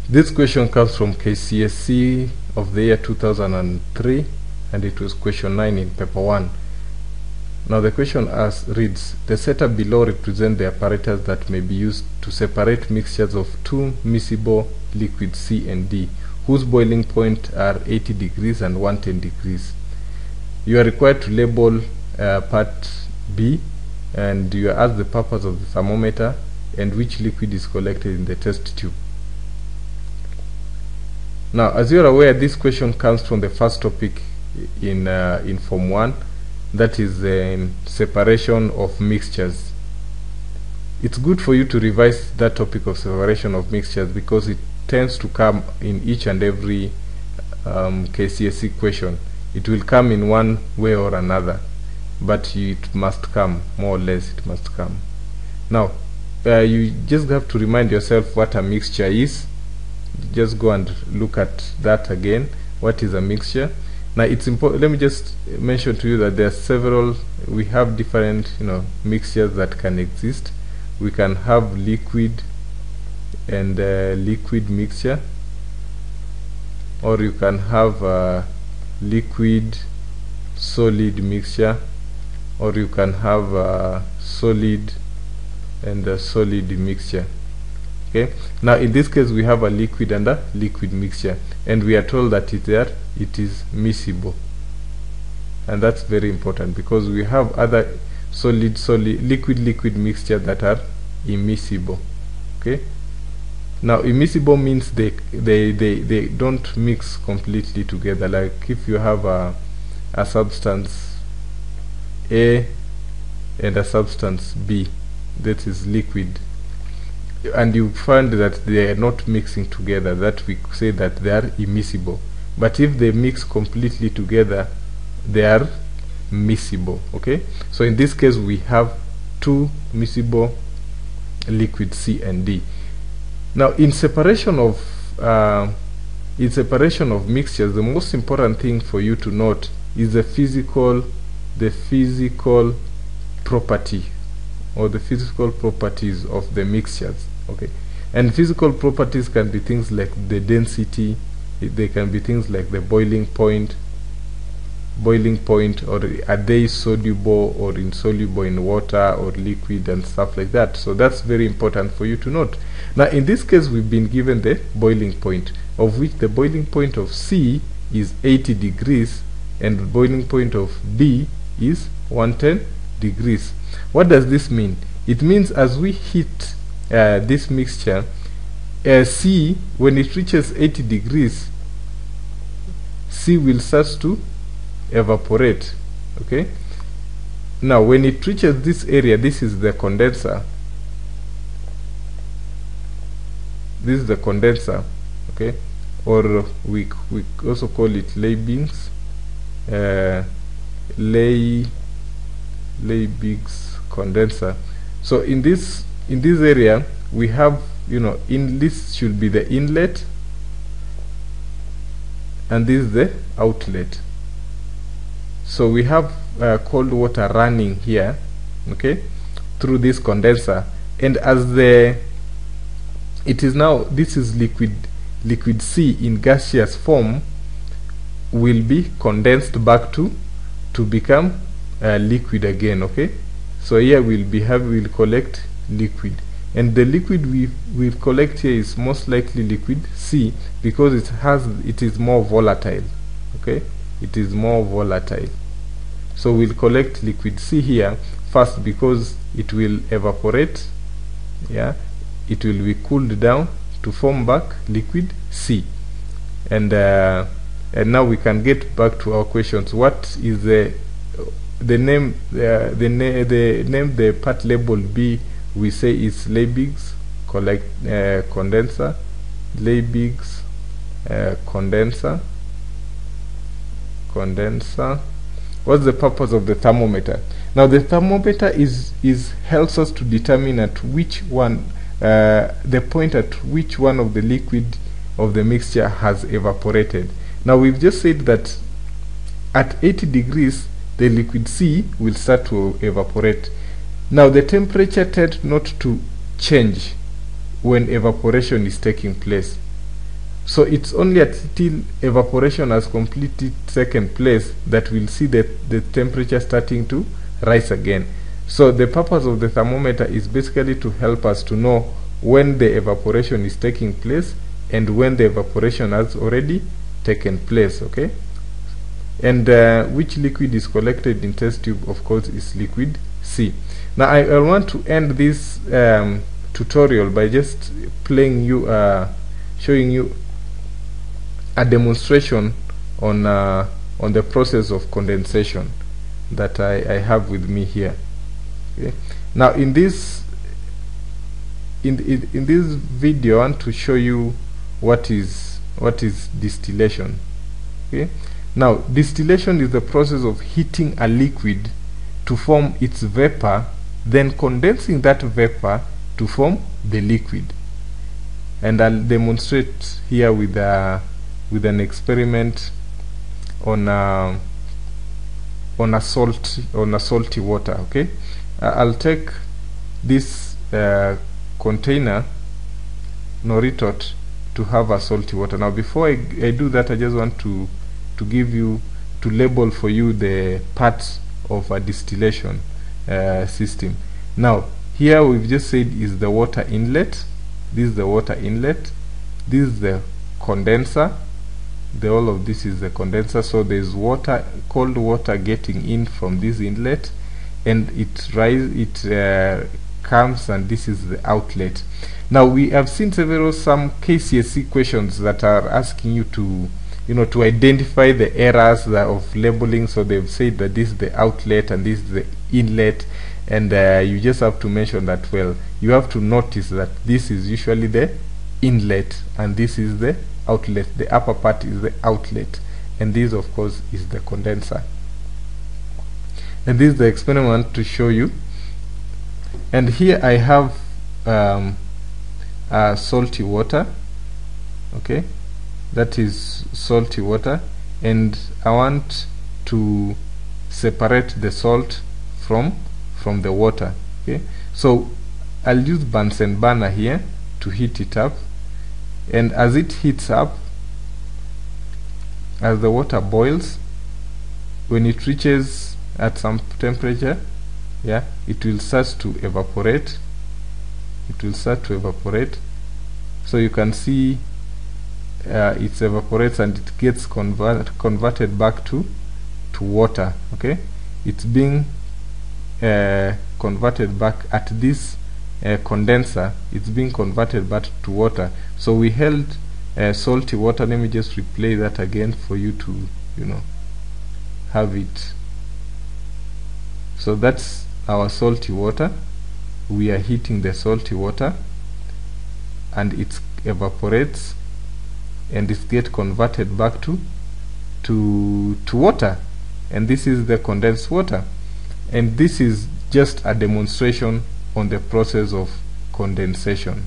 This question comes from KCSE of the year 2003, and it was question 9 in paper 1. Now the question reads, the setup below represents the apparatus that may be used to separate mixtures of two miscible liquids C and D, whose boiling point are 80 degrees and 110 degrees. You are required to label part B, and you are asked the purpose of the thermometer and which liquid is collected in the test tube. Now, as you are aware, this question comes from the first topic in Form 1, that is separation of mixtures. It's good for you to revise that topic of separation of mixtures because it tends to come in each and every KCSE question. It will come in one way or another, but it must come, more or less it must come. Now, you just have to remind yourself what a mixture is. Just go and look at that again. What is a mixture? Now it's important. Let me just mention to you that there are several. We have different, mixtures that can exist. We can have liquid and liquid mixture, or you can have liquid solid mixture, or you can have solid and a solid mixture. Okay. Now in this case we have a liquid and a liquid mixture, and we are told that it is miscible, and that's very important because we have other solid liquid mixture that are immiscible. Okay. Now immiscible means they don't mix completely together. Like if you have a substance A and a substance B, that is liquid, and you find that they are not mixing together, that we say that they are immiscible. But if they mix completely together, they are miscible. Okay, so in this case we have two miscible liquids C and D. Now in separation of mixtures, the most important thing for you to note is the physical property, or the physical properties of the mixtures. Okay, and physical properties can be things like the density, they can be things like the boiling point, or are they soluble or insoluble in water or liquid and stuff like that. So that's very important for you to note. Now in this case we've been given the boiling point, of which the boiling point of C is 80 degrees and the boiling point of D is 110 degrees. What does this mean? It means as we heat this mixture, C, when it reaches 80 degrees, C will start to evaporate. Okay. Now when it reaches this area, this is the condenser. This is the condenser. Okay, or we also call it Liebig's Liebig's condenser. So in this area we have, in this should be the inlet, and this is the outlet. So we have cold water running here, okay, through this condenser, and as this is liquid C in gaseous form will be condensed back to become liquid again. Okay, so here we'll collect liquid, and the liquid we collect here is most likely liquid C because it is more volatile. Okay, it is more volatile. So we'll collect liquid C here first because it will evaporate. Yeah, it will be cooled down to form back liquid C, and now we can get back to our questions. What is the name? The part label B we say is Liebig's condenser. Liebig's condenser. What's the purpose of the thermometer? Now the thermometer helps us to determine at which one the point at which one of the liquid of the mixture has evaporated. Now we've just said that at 80 degrees the liquid C will start to evaporate. Now the temperature tends not to change when evaporation is taking place. So it's only until evaporation has completely taken place that we'll see the temperature starting to rise again. So the purpose of the thermometer is basically to help us to know when the evaporation is taking place and when the evaporation has already taken place. Okay, and which liquid is collected in test tube? Of course, is liquid C. Now I want to end this tutorial by just playing you showing you a demonstration on the process of condensation that I have with me here. Okay. Now in this video, I want to show you what is distillation. Okay. Now distillation is the process of heating a liquid to form its vapor, then condensing that vapor to form the liquid. And I'll demonstrate here with an experiment on a salty water. Okay, I'll take this container Noritot to have a salty water. Now before I do that, I just want to label for you the parts of a distillation system. Now here we've just said is the water inlet. This is the water inlet. This is the condenser. All of this is the condenser. So there's water, cold water getting in from this inlet, and it comes, and this is the outlet. Now we have seen some KCSE questions that are asking you to identify the errors of labeling. So they've said that this is the outlet and this is the inlet, and you just have to mention that. Well, you have to notice that this is usually the inlet and this is the outlet. The upper part is the outlet, and this of course is the condenser. And this is the experiment to show you. And here I have salty water. Okay, that is salty water, and I want to separate the salt from the water. Okay, so I'll use Bunsen burner here to heat it up, and as it heats up, as the water boils, when it reaches at some temperature, it will start to evaporate. So you can see it evaporates and it gets converted back to water. Okay, it's being converted back at this condenser. It's being converted back to water. So we held salty water. Let me just replay that again for you to have it. So that's our salty water. We are heating the salty water, and it evaporates and it gets converted back to water, and this is the condensed water. And this is just a demonstration on the process of condensation.